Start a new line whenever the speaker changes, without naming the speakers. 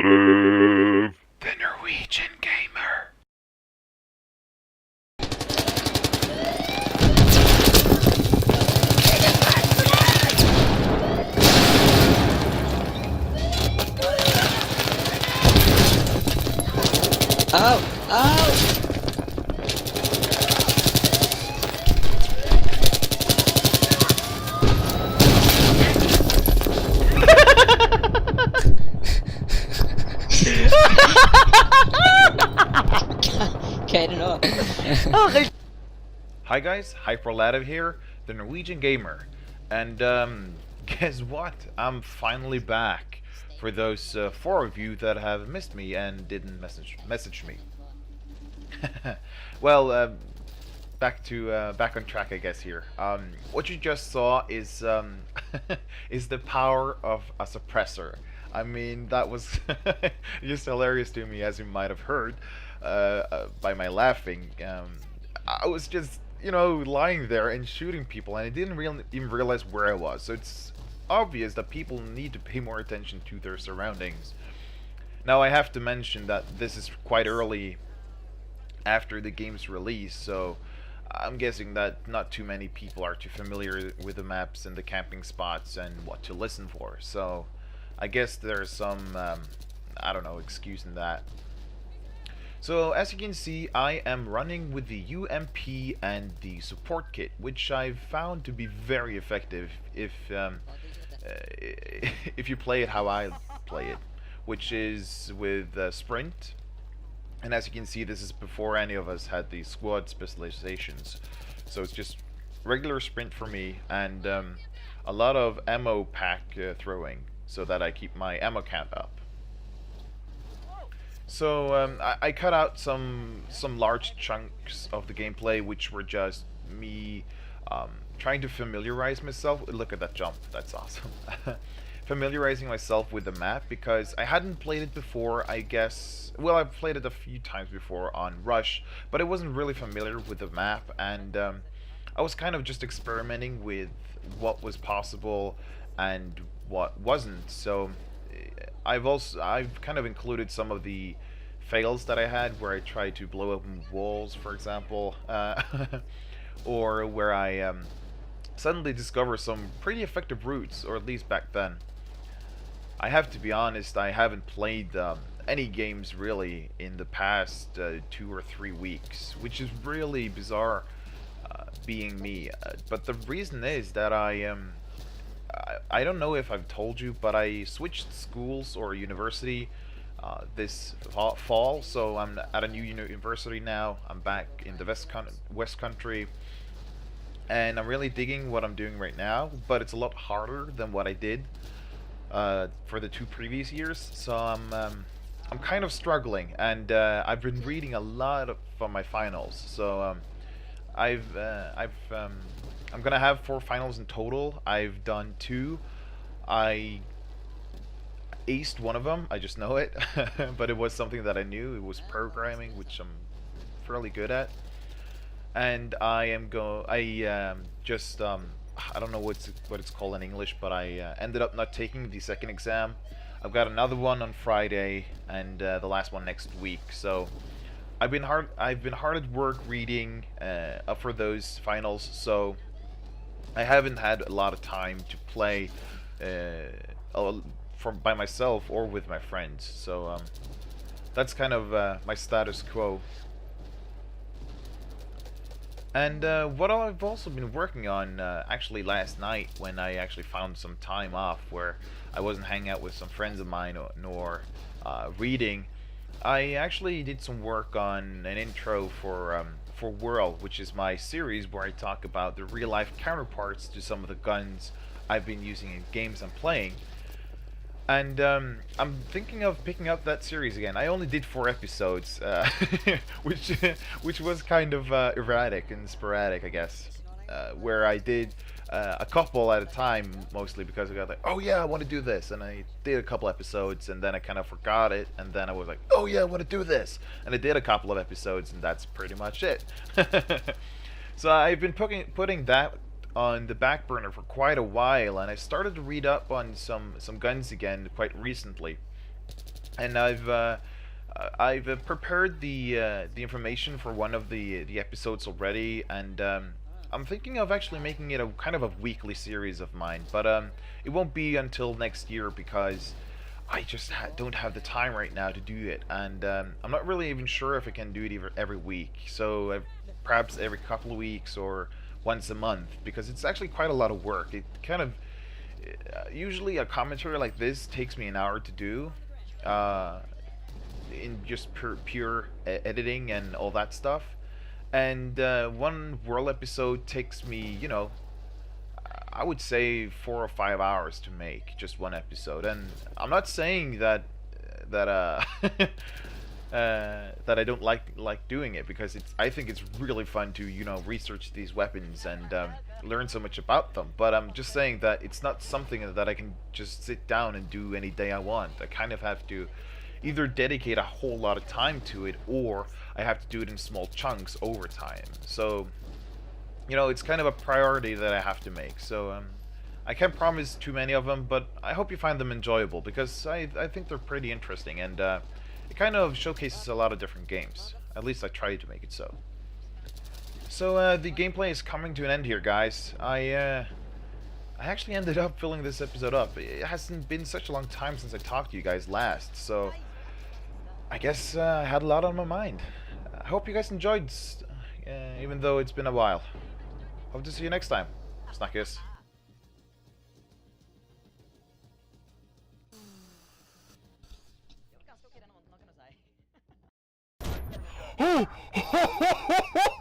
hyperLativ, the Norwegian gamer.
Ow! Ow! Get it up.
Hi guys, hyperLativ here, the Norwegian gamer, and guess what? I'm finally back. For those 4 of you that have missed me and didn't message me. Well, back on track, I guess here. What you just saw is is the power of a suppressor. I mean, that was just hilarious to me, as you might have heard by my laughing. I was just, lying there and shooting people, and I didn't really even realize where I was. So it's obvious that people need to pay more attention to their surroundings. Now, I have to mention that this is quite early after the game's release, so I'm guessing that not too many people are too familiar with the maps and the camping spots and what to listen for. So I guess there's some, I don't know, excuse in that. So as you can see, I am running with the UMP and the support kit, which I've found to be very effective if you play it how I play it, which is with sprint. And as you can see, this is before any of us had the squad specializations, so it's just regular sprint for me, and a lot of ammo pack throwing, so that I keep my ammo count up. So I cut out some large chunks of the gameplay, which were just me trying to familiarize myself. Look at that jump, that's awesome. Familiarizing myself with the map, because I hadn't played it before, I guess. Well, I've played it a few times before on Rush, but I wasn't really familiar with the map, and I was kind of just experimenting with what was possible and what wasn't. So I've kind of included some of the fails that I had, where I tried to blow open walls, for example, or where I suddenly discover some pretty effective routes, or at least back then. I have to be honest, I haven't played any games really in the past 2 or 3 weeks, which is really bizarre, being me. But the reason is that I don't know if I've told you, but I switched schools or university this fall, so I'm at a new university now. I'm back in the West Country, and I'm really digging what I'm doing right now, but it's a lot harder than what I did for the 2 previous years, so I'm kind of struggling, and I've been reading a lot for my finals. So I'm gonna have 4 finals in total. I've done 2. I aced one of them. I just know it, but it was something that I knew. It was programming, which I'm fairly good at. And I don't know what it's called in English, but I ended up not taking the second exam. I've got another one on Friday, and the last one next week. So I've been hard at work reading up for those finals. So I haven't had a lot of time to play by myself or with my friends. So that's kind of my status quo. And what I've also been working on, actually last night, when I actually found some time off where I wasn't hanging out with some friends of mine nor reading, I actually did some work on an intro for World, which is my series where I talk about the real-life counterparts to some of the guns I've been using in games I'm playing. And I'm thinking of picking up that series again. I only did 4 episodes, which was kind of erratic and sporadic, I guess. Where I did a couple at a time, mostly because I got like, oh yeah, I want to do this, and I did a couple episodes, and then I kind of forgot it, and then I was like, oh yeah, I want to do this, and I did a couple of episodes, and that's pretty much it. So I've been putting that on the back burner for quite a while, and I started to read up on some guns again quite recently. and I've prepared the information for one of the episodes already, and I'm thinking of actually making it a kind of a weekly series of mine, but it won't be until next year because I just don't have the time right now to do it, and I'm not really even sure if I can do it every week. So perhaps every couple of weeks or once a month, because it's actually quite a lot of work. It kind of usually a commentary like this takes me an hour to do, uh, in just pure editing and all that stuff. And one world episode takes me, I would say 4 or 5 hours to make just one episode. And I'm not saying that that I don't like doing it, because I think it's really fun to research these weapons and learn so much about them. But I'm just saying that it's not something that I can just sit down and do any day I want. I kind of have to either dedicate a whole lot of time to it, or I have to do it in small chunks over time. So it's kind of a priority that I have to make. So I can't promise too many of them, but I hope you find them enjoyable, because I think they're pretty interesting, and it kind of showcases a lot of different games. At least I try to make it so. So the gameplay is coming to an end here, guys. I actually ended up filling this episode up. It hasn't been such a long time since I talked to you guys last, so I guess I had a lot on my mind. I hope you guys enjoyed, even though it's been a while. Hope to see you next time. Snackers.
Oh!